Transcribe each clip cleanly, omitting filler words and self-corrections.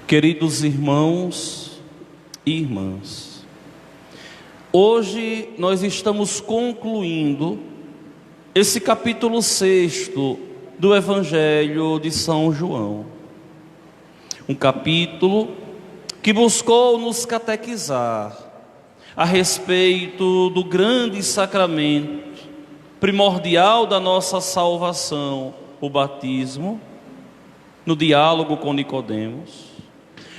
Queridos irmãos e irmãs, hoje nós estamos concluindo esse capítulo 6 do Evangelho de São João. Um capítulo que buscou nos catequizar a respeito do grande sacramento primordial da nossa salvação, o batismo, no diálogo com Nicodemos,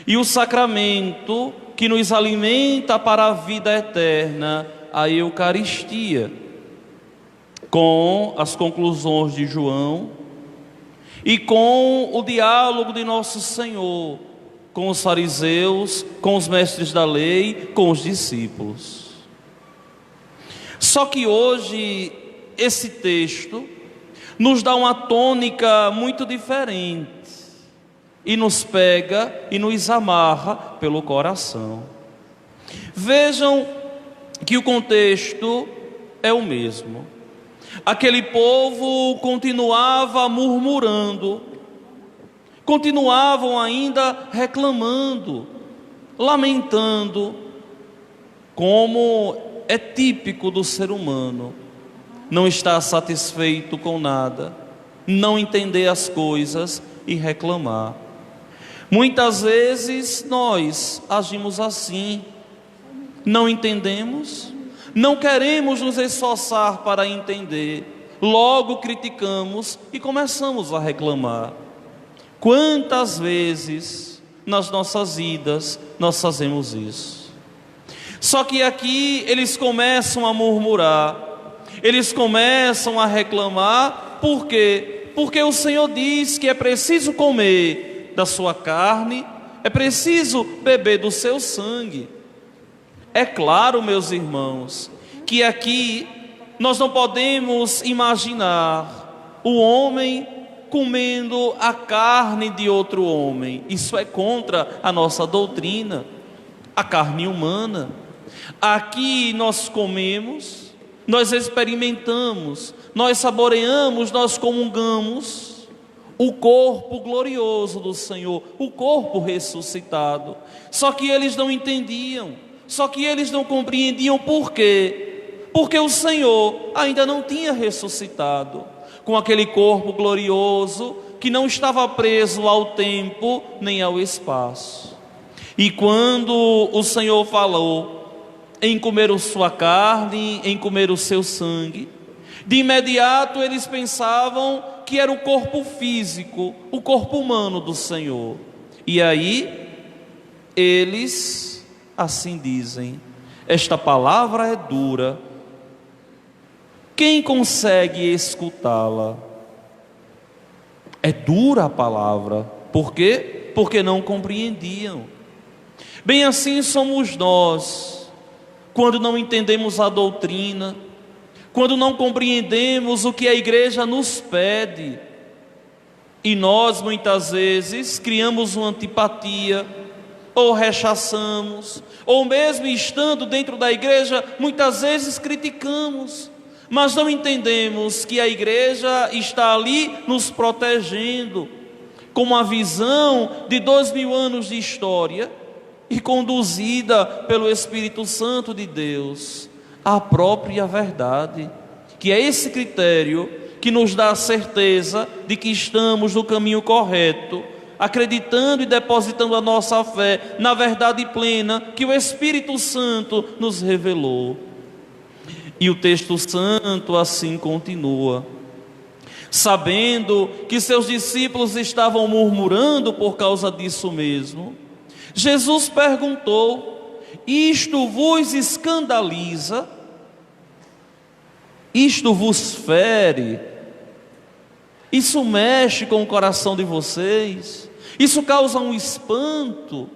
e o sacramento que nos alimenta para a vida eterna, a Eucaristia, com as conclusões de João e com o diálogo de nosso Senhor com os fariseus, com os mestres da lei, com os discípulos. Só que hoje esse texto nos dá uma tônica muito diferente e nos pega e nos amarra pelo coração. Vejam que o contexto é o mesmo. Aquele povo continuava murmurando, continuavam ainda reclamando, lamentando, como é típico do ser humano, não estar satisfeito com nada, não entender as coisas e reclamar. Muitas vezes nós agimos assim, não entendemos, não queremos nos esforçar para entender, logo criticamos e começamos a reclamar. Quantas vezes nas nossas vidas nós fazemos isso? Só que aqui eles começam a murmurar, eles começam a reclamar. Por quê? Porque o Senhor diz que é preciso comer da sua carne, é preciso beber do seu sangue. É claro, meus irmãos, que aqui nós não podemos imaginar o homem comendo a carne de outro homem. Isso é contra a nossa doutrina, a carne humana. Aqui nós comemos, nós experimentamos, nós saboreamos, nós comungamos o corpo glorioso do Senhor, o corpo ressuscitado. Só que eles não entendiam, só que eles não compreendiam. Por quê? Porque o Senhor ainda não tinha ressuscitado com aquele corpo glorioso que não estava preso ao tempo nem ao espaço. E quando o Senhor falou em comer a sua carne, em comer o seu sangue, de imediato eles pensavam que era o corpo físico, o corpo humano do Senhor. E aí eles assim dizem: esta palavra é dura, quem consegue escutá-la? É dura a palavra. Por quê? Porque não compreendiam. Bem assim somos nós, quando não entendemos a doutrina, quando não compreendemos o que a igreja nos pede, e nós muitas vezes criamos uma antipatia, ou rechaçamos, ou mesmo estando dentro da igreja, muitas vezes criticamos, mas não entendemos que a igreja está ali nos protegendo, com uma visão de 2000 anos de história, e conduzida pelo Espírito Santo de Deus à própria verdade, que é esse critério que nos dá a certeza de que estamos no caminho correto, acreditando e depositando a nossa fé na verdade plena que o Espírito Santo nos revelou. E o texto santo assim continua: sabendo que seus discípulos estavam murmurando por causa disso mesmo, Jesus perguntou: isto vos escandaliza? Isto vos fere? Isso mexe com o coração de vocês? Isso causa um espanto?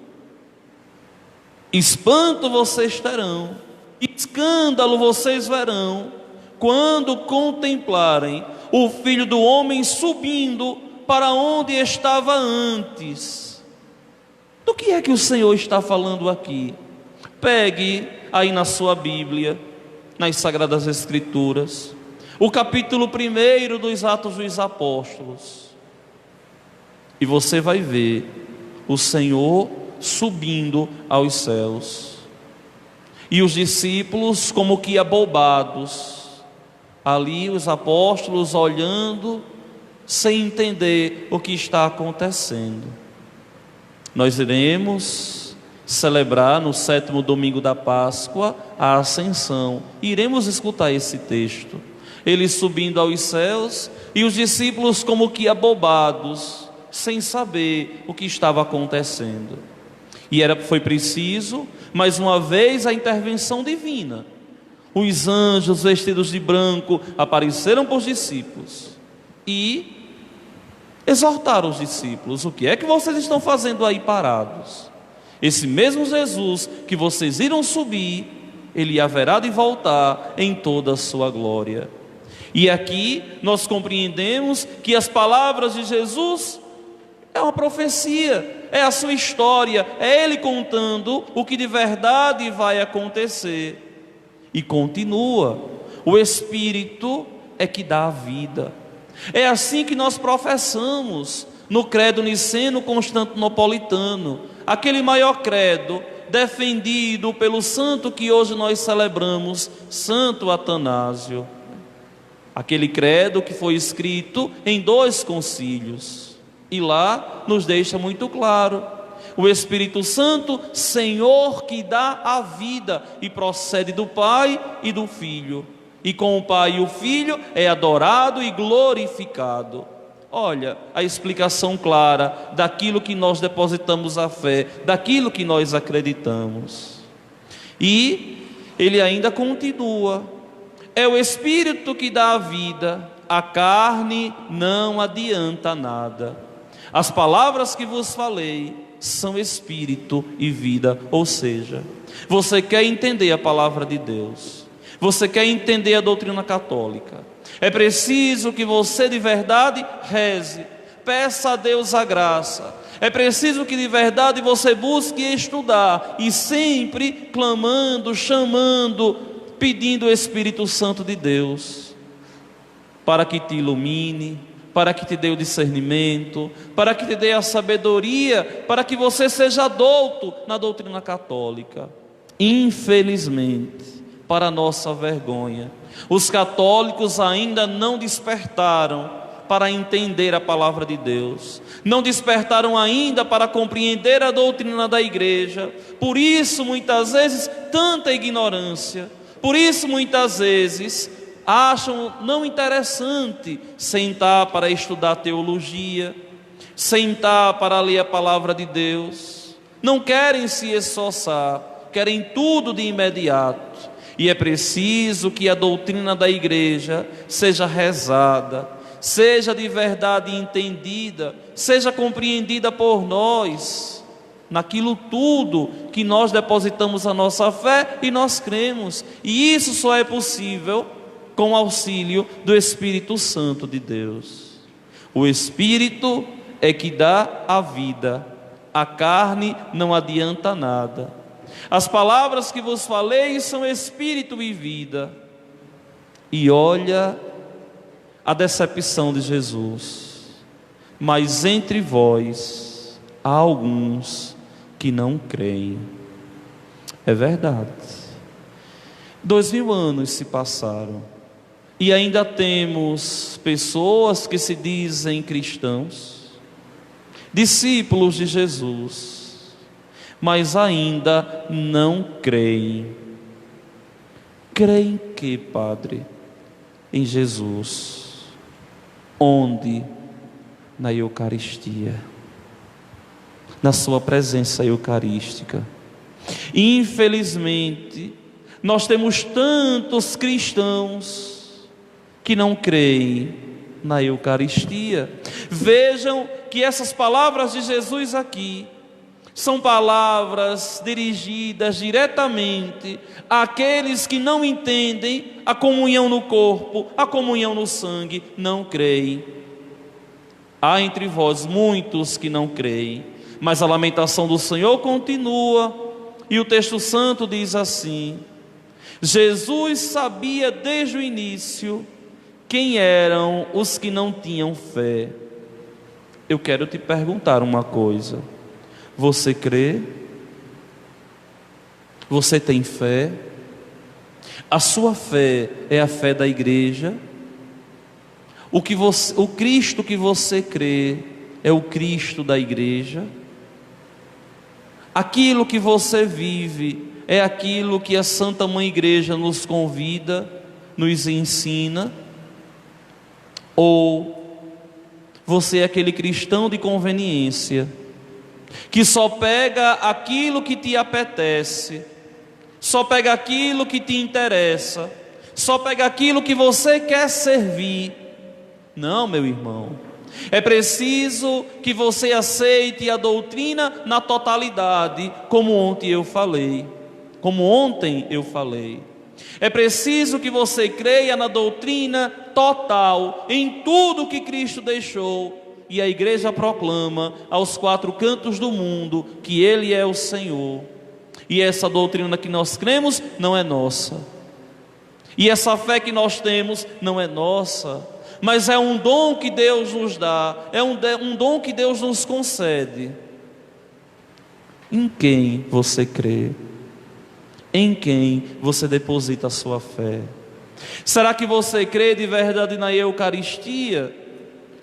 Espanto vocês terão, escândalo vocês verão, quando contemplarem o Filho do Homem subindo para onde estava antes. Do que é que o Senhor está falando aqui? Pegue aí na sua Bíblia, nas Sagradas Escrituras, o capítulo 1 dos Atos dos Apóstolos, e você vai ver o Senhor subindo aos céus. E os discípulos como que abobados, ali os apóstolos olhando, sem entender o que está acontecendo. Nós iremos celebrar no 7º domingo da Páscoa a Ascensão. Iremos escutar esse texto. Ele subindo aos céus e os discípulos como que abobados, sem saber o que estava acontecendo. E foi preciso, mais uma vez, a intervenção divina. Os anjos vestidos de branco apareceram para os discípulos e exortaram os discípulos: o que é que vocês estão fazendo aí parados? Esse mesmo Jesus que vocês irão subir, ele haverá de voltar em toda a sua glória. E aqui nós compreendemos que as palavras de Jesus é uma profecia, é a sua história, é ele contando o que de verdade vai acontecer. E continua: o Espírito é que dá a vida. É assim que nós professamos no credo niceno-constantinopolitano, aquele maior credo defendido pelo santo que hoje nós celebramos, Santo Atanásio. Aquele credo que foi escrito em 2 concílios. E lá nos deixa muito claro: o Espírito Santo, Senhor que dá a vida, e procede do Pai e do Filho. E com o Pai e o Filho é adorado e glorificado. Olha a explicação clara daquilo que nós depositamos a fé, daquilo que nós acreditamos. E ele ainda continua: é o Espírito que dá a vida, a carne não adianta nada. As palavras que vos falei são Espírito e vida. Ou seja, você quer entender a palavra de Deus, você quer entender a doutrina católica, é preciso que você de verdade reze, peça a Deus a graça. É preciso que de verdade você busque estudar, e sempre clamando, chamando, pedindo o Espírito Santo de Deus, para que te ilumine, para que te dê o discernimento, para que te dê a sabedoria, para que você seja douto na doutrina católica. Infelizmente, para nossa vergonha, os católicos ainda não despertaram para entender a palavra de Deus, não despertaram ainda para compreender a doutrina da igreja. Por isso muitas vezes tanta ignorância, por isso muitas vezes acham não interessante sentar para estudar teologia, sentar para ler a palavra de Deus. Não querem se esforçar, querem tudo de imediato. E é preciso que a doutrina da igreja seja rezada, seja de verdade entendida, seja compreendida por nós, naquilo tudo que nós depositamos a nossa fé e nós cremos. E isso só é possível com o auxílio do Espírito Santo de Deus. O Espírito é que dá a vida, a carne não adianta nada. As palavras que vos falei são Espírito e vida. E olha a decepção de Jesus: mas entre vós há alguns que não creem. É verdade. 2000 anos se passaram e ainda temos pessoas que se dizem cristãos, discípulos de Jesus, mas ainda não creem. Creem que, Padre? Em Jesus. Onde? Na Eucaristia, na sua presença eucarística. Infelizmente, nós temos tantos cristãos que não creem na Eucaristia. Vejam que essas palavras de Jesus aqui são palavras dirigidas diretamente àqueles que não entendem a comunhão no corpo, a comunhão no sangue, não creem. Há entre vós muitos que não creem, mas a lamentação do Senhor continua, e o texto santo diz assim: Jesus sabia desde o início quem eram os que não tinham fé. Eu quero te perguntar uma coisa: Você crê? Você tem fé? A sua fé é a fé da igreja? O Cristo que você crê é o Cristo da igreja? Aquilo que você vive é aquilo que a Santa Mãe Igreja nos convida, nos ensina? Ou você é aquele cristão de conveniência, que só pega aquilo que te apetece, só pega aquilo que te interessa, só pega aquilo que você quer servir? Não, meu irmão, é preciso que você aceite a doutrina na totalidade, como ontem eu falei. É preciso que você creia na doutrina total, em tudo que Cristo deixou. E a igreja proclama aos 4 cantos do mundo que Ele é o Senhor. E essa doutrina que nós cremos não é nossa. E essa fé que nós temos não é nossa, mas é um dom que Deus nos dá, é um dom que Deus nos concede. Em quem você crê? Em quem você deposita a sua fé? Será que você crê de verdade na Eucaristia?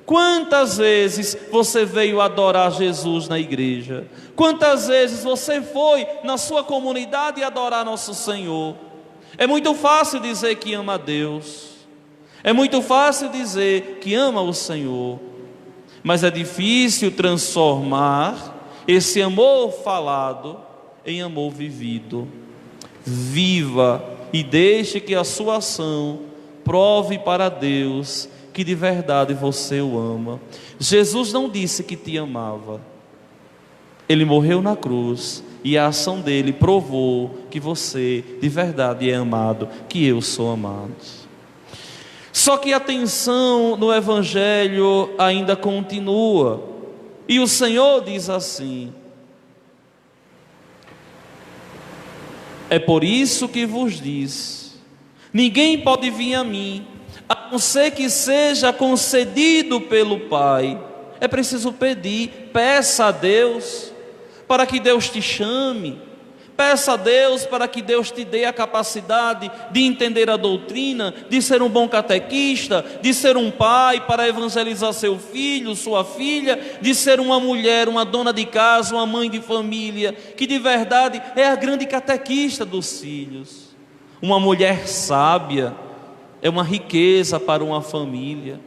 Quantas vezes você veio adorar Jesus na igreja? Quantas vezes você foi na sua comunidade adorar nosso Senhor? É muito fácil dizer que ama a Deus, é muito fácil dizer que ama o Senhor, mas é difícil transformar esse amor falado em amor vivido. Viva e deixe que a sua ação prove para Deus que de verdade você o ama. Jesus não disse que te amava. Ele morreu na cruz e a ação dele provou que você de verdade é amado, que eu sou amado. Só que a tensão no Evangelho ainda continua. E o Senhor diz assim: é por isso que vos diz: ninguém pode vir a mim, a não ser que seja concedido pelo Pai. É preciso pedir, peça a Deus para que Deus te chame, peça a Deus para que Deus te dê a capacidade de entender a doutrina, de ser um bom catequista, de ser um pai para evangelizar seu filho, sua filha, de ser uma mulher, uma dona de casa, uma mãe de família, que de verdade é a grande catequista dos filhos. Uma mulher sábia é uma riqueza para uma família.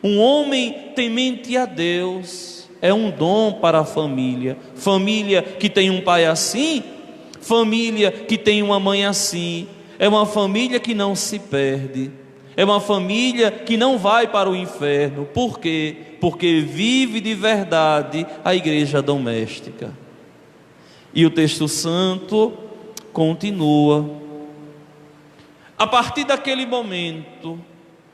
Um homem temente a Deus é um dom para a família. Família que tem um pai assim, família que tem uma mãe assim, é uma família que não se perde, é uma família que não vai para o inferno. Por quê? Porque vive de verdade a igreja doméstica. E o texto santo continua: a partir daquele momento,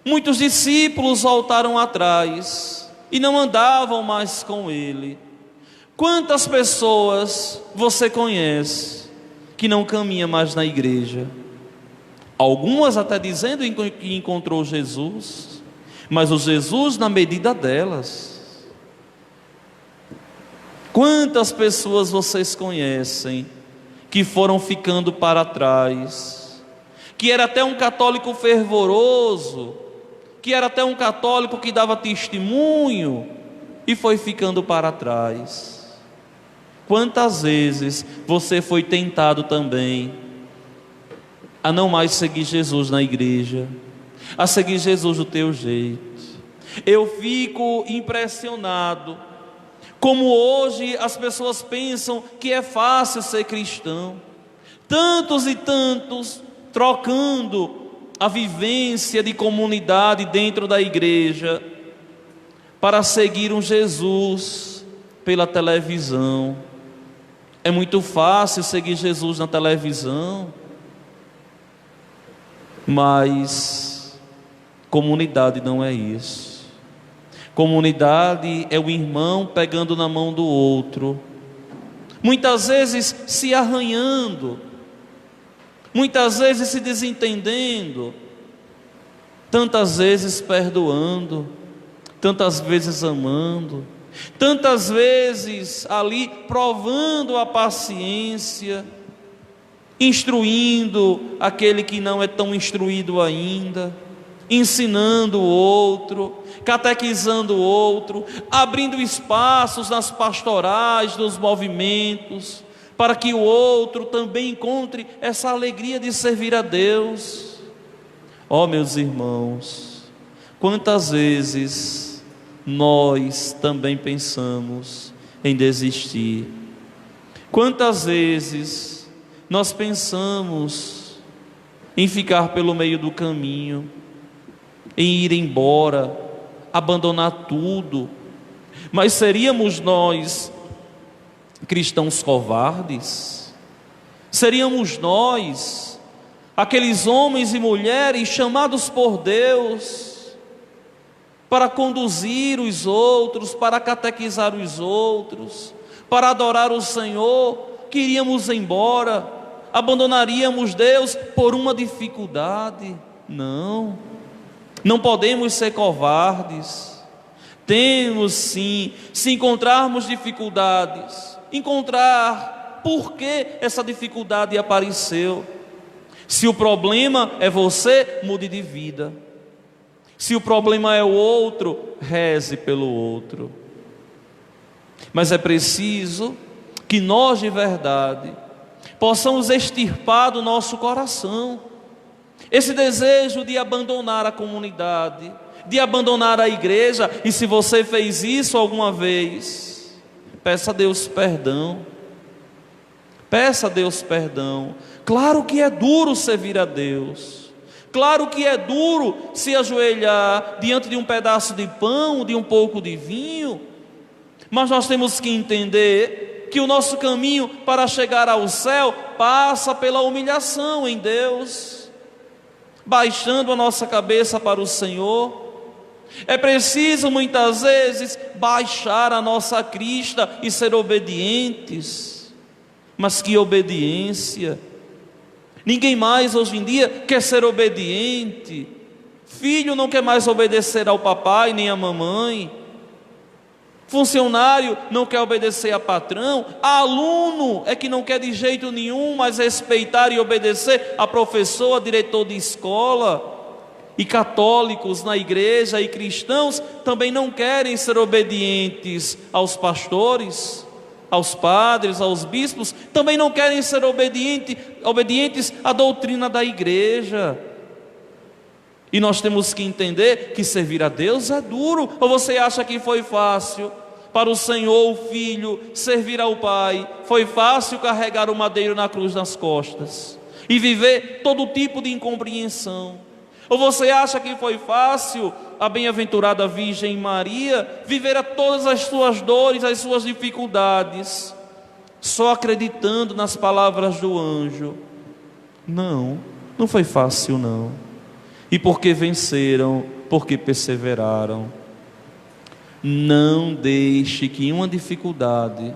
muitos discípulos voltaram atrás e não andavam mais com ele. Quantas pessoas você conhece que não caminha mais na igreja? Algumas até dizendo que encontrou Jesus, mas o Jesus na medida delas. Quantas pessoas vocês conhecem que foram ficando para trás, que era até um católico fervoroso, que era até um católico que dava testemunho e foi ficando para trás? Quantas vezes você foi tentado também a não mais seguir Jesus na igreja, a seguir Jesus do teu jeito? Eu fico impressionado como hoje as pessoas pensam que é fácil ser cristão. Tantos e tantos trocando a vivência de comunidade dentro da igreja para seguir um Jesus pela televisão. É muito fácil seguir Jesus na televisão, mas comunidade não é isso. Comunidade é o irmão pegando na mão do outro, muitas vezes se arranhando, muitas vezes se desentendendo, tantas vezes perdoando, tantas vezes amando. tantas vezes ali provando a paciência, instruindo aquele que não é tão instruído ainda, ensinando o outro, catequizando o outro, abrindo espaços nas pastorais, nos movimentos, para que o outro também encontre essa alegria de servir a Deus. Ó, meus irmãos, quantas vezes nós também pensamos em desistir? Quantas vezes nós pensamos em ficar pelo meio do caminho, em ir embora, abandonar tudo? Mas seríamos nós cristãos covardes? Seríamos nós aqueles homens e mulheres chamados por Deus para conduzir os outros, para catequizar os outros, para adorar o Senhor, que iríamos embora, abandonaríamos Deus por uma dificuldade? Não, não podemos ser covardes. Temos sim, se encontrarmos dificuldades, encontrar por que essa dificuldade apareceu. Se o problema é você, mude de vida. Se o problema é o outro, reze pelo outro. Mas é preciso que nós de verdade possamos extirpar do nosso coração esse desejo de abandonar a comunidade, de abandonar a igreja. E se você fez isso alguma vez, peça a Deus perdão. Peça a Deus perdão. Claro que é duro servir a Deus. Claro que é duro se ajoelhar diante de um pedaço de pão, de um pouco de vinho. Mas nós temos que entender que o nosso caminho para chegar ao céu passa pela humilhação em Deus, baixando a nossa cabeça para o Senhor. É preciso muitas vezes baixar a nossa crista e ser obedientes. Mas que obediência! Ninguém mais hoje em dia quer ser obediente. Filho não quer mais obedecer ao papai nem à mamãe. Funcionário não quer obedecer a patrão. Aluno é que não quer de jeito nenhum mais respeitar e obedecer a professor, a diretor de escola. E católicos na igreja e cristãos também não querem ser obedientes aos pastores, aos padres, aos bispos. Também não querem ser obedientes à doutrina da igreja. E nós temos que entender que servir a Deus é duro. Ou você acha que foi fácil para o Senhor, o Filho, servir ao Pai? Foi fácil carregar o madeiro na cruz nas costas e viver todo tipo de incompreensão? Ou você acha que foi fácil a bem-aventurada Virgem Maria viver a todas as suas dores, as suas dificuldades, só acreditando nas palavras do anjo? Não, não foi fácil não. E porque venceram, porque perseveraram. Não deixe que uma dificuldade,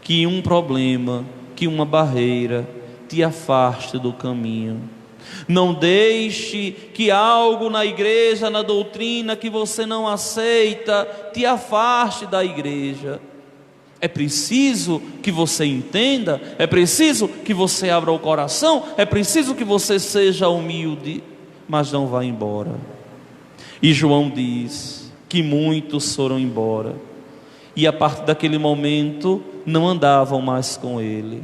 que um problema, que uma barreira te afaste do caminho. Não deixe que algo na igreja, na doutrina que você não aceita, te afaste da igreja. É preciso que você entenda, é preciso que você abra o coração, é preciso que você seja humilde, mas não vá embora. E João diz que muitos foram embora, e a partir daquele momento não andavam mais com ele.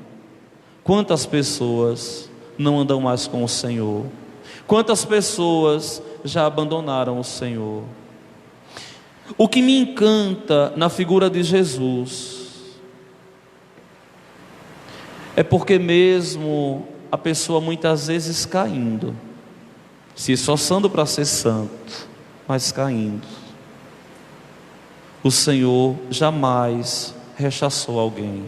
Quantas pessoas não andam mais com o Senhor? Quantas pessoas já abandonaram o Senhor? O que me encanta na figura de Jesus é porque mesmo a pessoa muitas vezes caindo, se esforçando para ser santo, mas caindo, o Senhor jamais rechaçou alguém,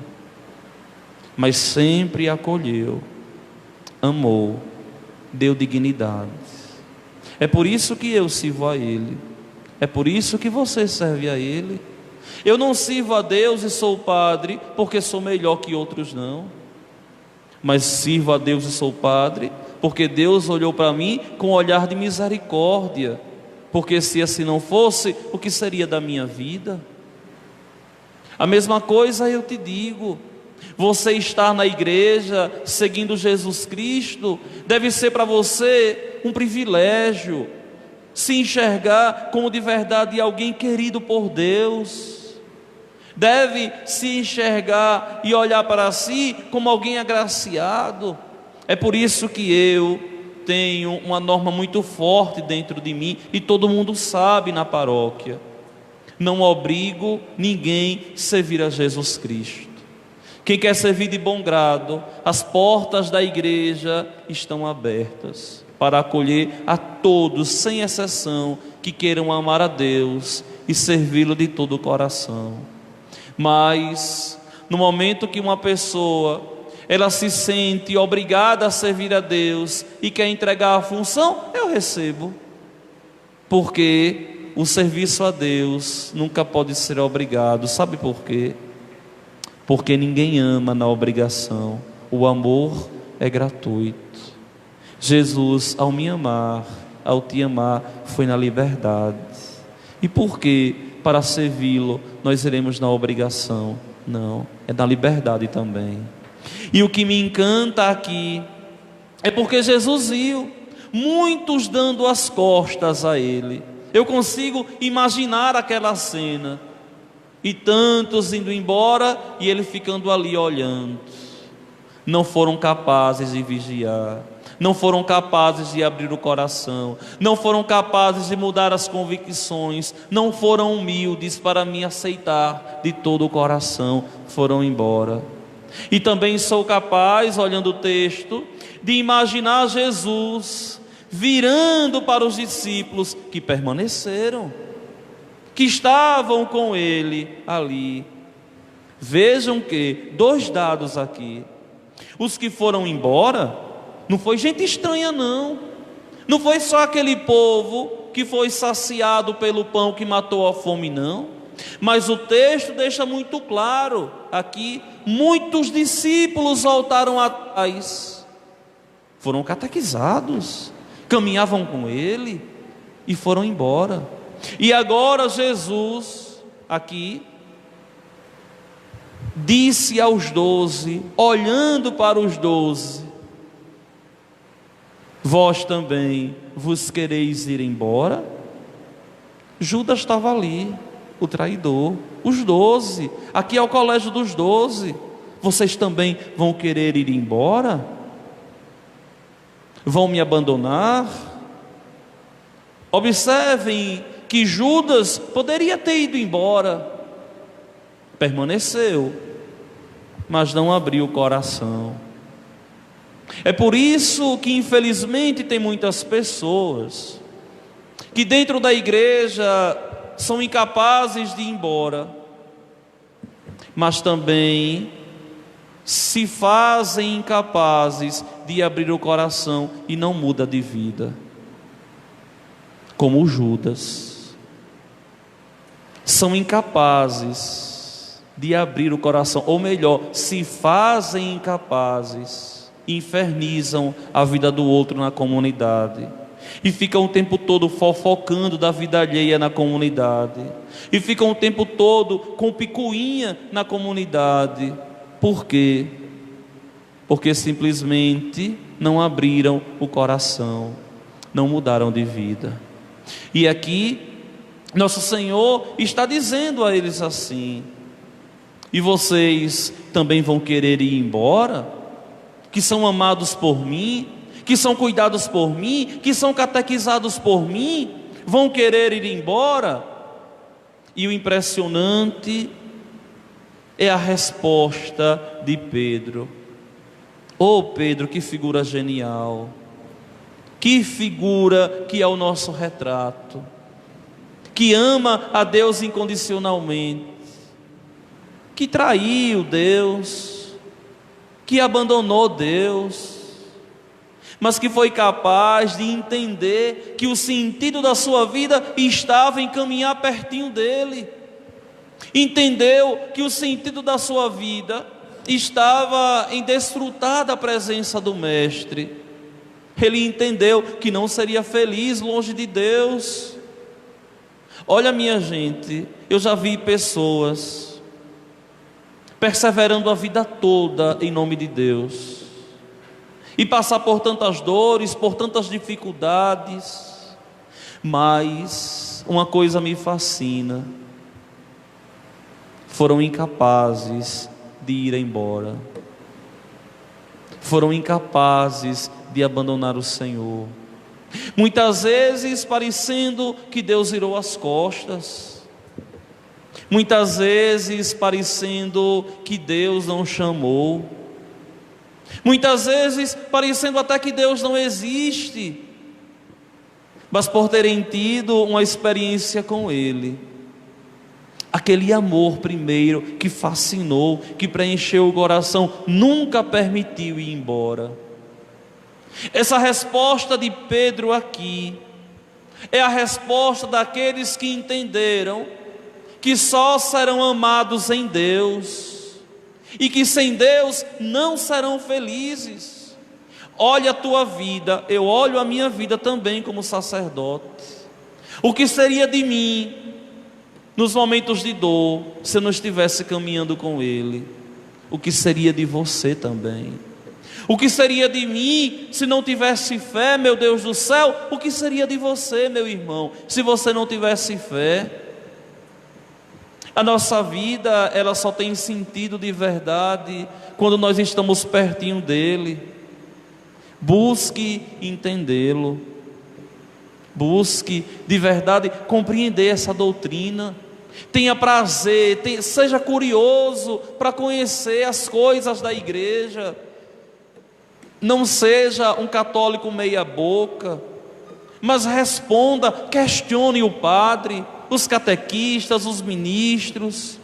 mas sempre acolheu, amou, deu dignidade. É por isso que eu sirvo a Ele. É por isso que você serve a Ele. Eu não sirvo a Deus e sou padre porque sou melhor que outros, não. Mas sirvo a Deus e sou padre porque Deus olhou para mim com um olhar de misericórdia. Porque se assim não fosse, o que seria da minha vida? A mesma coisa eu te digo: você estar na igreja, seguindo Jesus Cristo, deve ser para você um privilégio, se enxergar como de verdade alguém querido por Deus, deve se enxergar e olhar para si como alguém agraciado. É por isso que eu tenho uma norma muito forte dentro de mim, e todo mundo sabe na paróquia: não obrigo ninguém a servir a Jesus Cristo. Quem quer servir de bom grado, as portas da igreja estão abertas para acolher a todos, sem exceção, que queiram amar a Deus e servi-lo de todo o coração. Mas no momento que uma pessoa ela se sente obrigada a servir a Deus e quer entregar a função, eu recebo, porque o serviço a Deus nunca pode ser obrigado. Sabe por quê? Porque ninguém ama na obrigação, o amor é gratuito. Jesus, ao me amar, ao te amar, foi na liberdade. E por que para servi-lo nós iremos na obrigação? Não, é na liberdade também. E o que me encanta aqui é porque Jesus viu muitos dando as costas a Ele. Eu consigo imaginar aquela cena, e tantos indo embora e Ele ficando ali olhando. Não foram capazes de vigiar, não foram capazes de abrir o coração, não foram capazes de mudar as convicções, não foram humildes para me aceitar de todo o coração, foram embora. E também sou capaz, olhando o texto, de imaginar Jesus virando para os discípulos que permaneceram, que estavam com Ele ali. Vejam que, dois dados aqui: os que foram embora, não foi gente estranha não, não foi só aquele povo que foi saciado pelo pão que matou a fome não, mas o texto deixa muito claro aqui: muitos discípulos voltaram atrás, foram catequizados, caminhavam com Ele e foram embora. E agora Jesus aqui disse aos 12, olhando para os 12: vós também vos quereis ir embora? Judas estava ali, o traidor. Os 12, aqui é o colégio dos 12. Vocês também vão querer ir embora? Vão me abandonar? Observem que Judas poderia ter ido embora, permaneceu, mas não abriu o coração. É por isso que infelizmente tem muitas pessoas que dentro da igreja são incapazes de ir embora, mas também se fazem incapazes de abrir o coração e não muda de vida, como Judas. São incapazes de abrir o coração, ou melhor, se fazem incapazes, infernizam a vida do outro na comunidade, e ficam o tempo todo fofocando da vida alheia na comunidade, e ficam o tempo todo com picuinha na comunidade. Por quê? Porque simplesmente não abriram o coração, não mudaram de vida. E aqui nosso Senhor está dizendo a eles assim: e vocês também vão querer ir embora? Que são amados por mim, que são cuidados por mim, que são catequizados por mim, vão querer ir embora? E o impressionante é a resposta de Pedro. Oh Pedro, que figura genial, que figura que é o nosso retrato, que ama a Deus incondicionalmente, que traiu Deus, que abandonou Deus, mas que foi capaz de entender que o sentido da sua vida estava em caminhar pertinho dele. Entendeu que o sentido da sua vida estava em desfrutar da presença do Mestre. Ele entendeu que não seria feliz longe de Deus. Olha, minha gente, eu já vi pessoas perseverando a vida toda em nome de Deus, e passar por tantas dores, por tantas dificuldades, mas uma coisa me fascina: foram incapazes de ir embora, foram incapazes de abandonar o Senhor, muitas vezes parecendo que Deus virou as costas, muitas vezes parecendo que Deus não chamou, muitas vezes parecendo até que Deus não existe, mas por terem tido uma experiência com Ele, aquele amor primeiro que fascinou, que preencheu o coração, nunca permitiu ir embora. Essa resposta de Pedro aqui é a resposta daqueles que entenderam que só serão amados em Deus e que sem Deus não serão felizes. Olha a tua vida, eu olho a minha vida também como sacerdote. O que seria de mim nos momentos de dor se eu não estivesse caminhando com Ele? O que seria de você também? O que seria de mim se não tivesse fé, meu Deus do céu? O que seria de você, meu irmão, se você não tivesse fé? A nossa vida, ela só tem sentido de verdade quando nós estamos pertinho dEle. Busque entendê-lo, busque de verdade compreender essa doutrina. Tenha prazer, seja curioso para conhecer as coisas da igreja. Não seja um católico meia boca, mas responda, questione o padre, os catequistas, os ministros.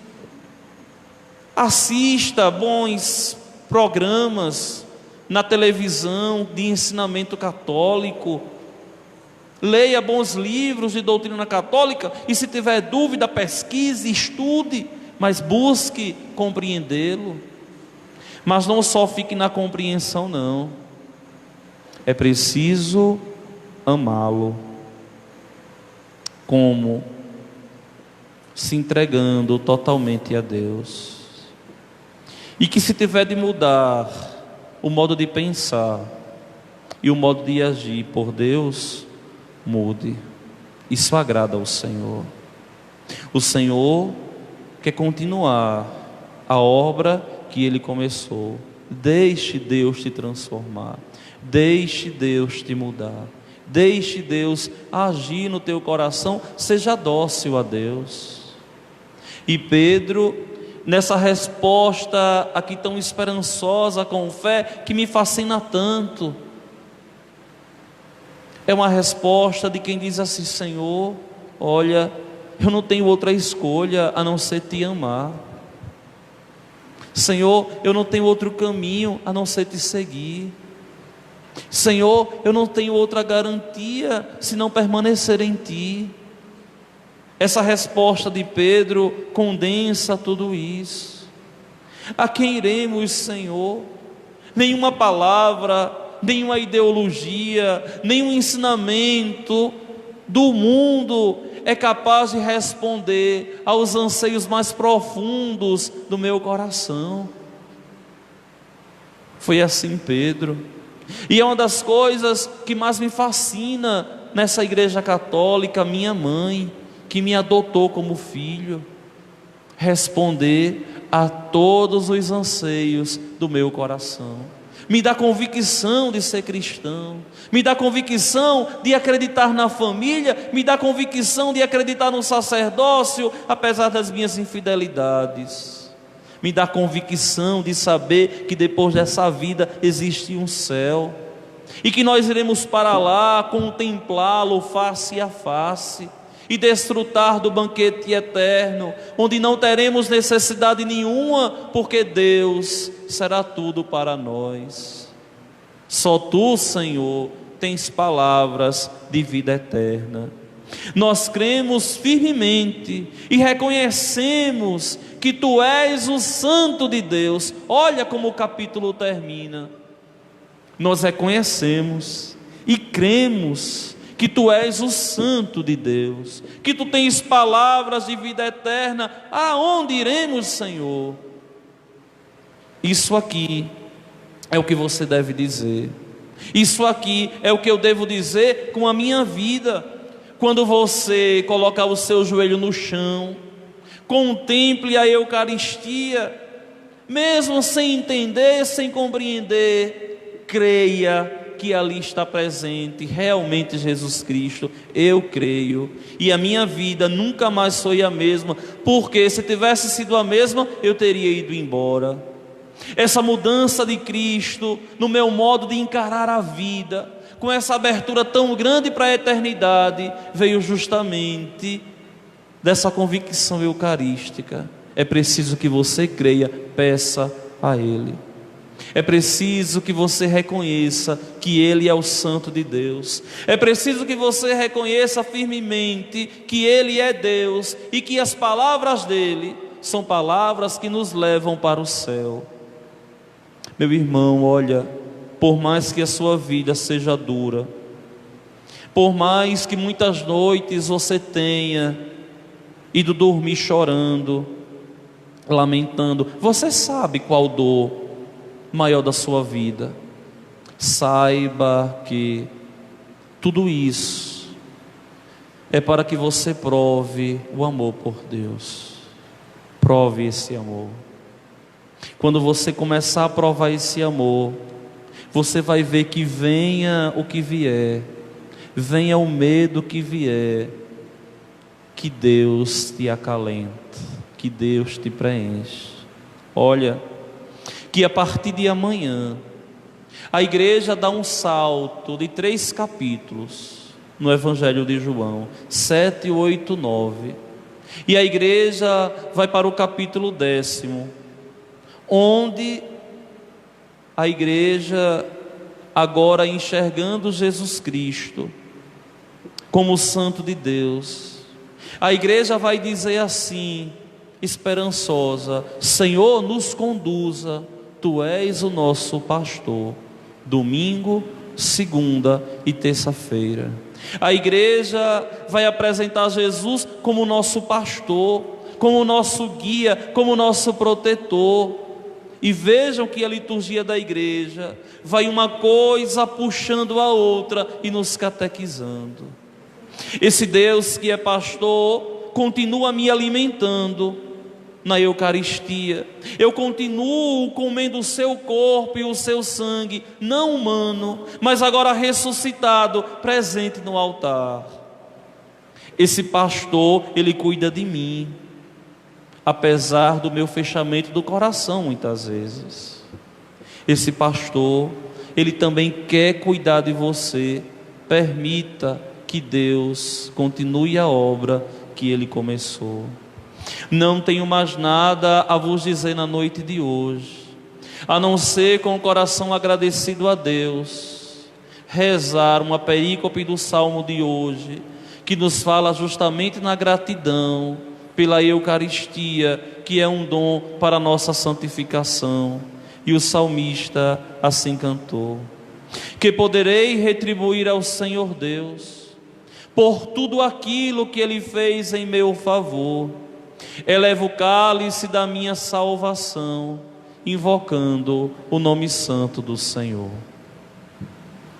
Assista bons programas na televisão de ensinamento católico. Leia bons livros de doutrina católica e, se tiver dúvida, pesquise, estude, mas busque compreendê-lo. Mas não só fique na compreensão, não. É preciso amá-lo. Como? Se entregando totalmente a Deus. E que, se tiver de mudar o modo de pensar e o modo de agir por Deus, mude. Isso agrada ao Senhor. O Senhor quer continuar a obra que Ele começou. Deixe Deus te transformar, deixe Deus te mudar, deixe Deus agir no teu coração. Seja dócil a Deus. E Pedro, nessa resposta aqui tão esperançosa, com fé, que me fascina tanto, é uma resposta de quem diz assim: Senhor, olha, eu não tenho outra escolha a não ser te amar. Senhor, eu não tenho outro caminho a não ser te seguir. Senhor, eu não tenho outra garantia se não permanecer em ti. Essa resposta de Pedro condensa tudo isso. A quem iremos, Senhor? Nenhuma palavra, nenhuma ideologia, nenhum ensinamento do mundo é capaz de responder aos anseios mais profundos do meu coração. Foi assim Pedro. E é uma das coisas que mais me fascina nessa igreja católica, minha mãe, que me adotou como filho, responder a todos os anseios do meu coração. Me dá convicção de ser cristão, me dá convicção de acreditar na família, me dá convicção de acreditar no sacerdócio, apesar das minhas infidelidades. Me dá convicção de saber que depois dessa vida existe um céu, e que nós iremos para lá contemplá-lo face a face, e desfrutar do banquete eterno, onde não teremos necessidade nenhuma, porque Deus será tudo para nós. Só Tu, Senhor, tens palavras de vida eterna. Nós cremos firmemente e reconhecemos que Tu és o Santo de Deus. Olha como o capítulo termina. Nós reconhecemos e cremos que Tu és o Santo de Deus, que Tu tens palavras de vida eterna. Aonde iremos, Senhor? Isso aqui é o que você deve dizer. Isso aqui é o que eu devo dizer com a minha vida. Quando você colocar o seu joelho no chão, contemple a Eucaristia, mesmo sem entender, sem compreender, creia que ali está presente realmente Jesus Cristo. Eu creio, e a minha vida nunca mais foi a mesma, porque se tivesse sido a mesma, eu teria ido embora. Essa mudança de Cristo no meu modo de encarar a vida, com essa abertura tão grande para a eternidade, veio justamente dessa convicção eucarística. É preciso que você creia, peça a Ele. É preciso que você reconheça que Ele é o Santo de Deus. É preciso que você reconheça firmemente que Ele é Deus e que as palavras dEle são palavras que nos levam para o céu. Meu irmão, olha, por mais que a sua vida seja dura, por mais que muitas noites você tenha ido dormir chorando, lamentando, você sabe qual dor maior da sua vida. Saiba que tudo isso é para que você prove o amor por Deus. Prove esse amor. Quando você começar a provar esse amor, você vai ver que venha o que vier, venha o medo que vier, que Deus te acalenta, que Deus te preenche. Olha, que a partir de amanhã, a igreja dá um salto de 3 capítulos no Evangelho de João, 7, 8, 9. E a igreja vai para o capítulo 10º, onde a igreja, agora enxergando Jesus Cristo como o Santo de Deus, a igreja vai dizer assim, esperançosa: Senhor, nos conduza, Tu és o nosso pastor, domingo, segunda e terça-feira. A igreja vai apresentar Jesus como nosso pastor, como nosso guia, como nosso protetor. E vejam que a liturgia da igreja vai uma coisa puxando a outra e nos catequizando. Esse Deus que é pastor continua me alimentando na Eucaristia. Eu continuo comendo o seu corpo e o seu sangue, não humano, mas agora ressuscitado, presente no altar. Esse pastor, ele cuida de mim, apesar do meu fechamento do coração muitas vezes. Esse pastor, ele também quer cuidar de você. Permita que Deus continue a obra que Ele começou. Não tenho mais nada a vos dizer na noite de hoje, a não ser com o coração agradecido a Deus, rezar uma perícope do Salmo de hoje, que nos fala justamente na gratidão pela Eucaristia, que é um dom para a nossa santificação. E o salmista assim cantou: que poderei retribuir ao Senhor Deus por tudo aquilo que Ele fez em meu favor. Eleva o cálice da minha salvação, invocando o nome santo do Senhor.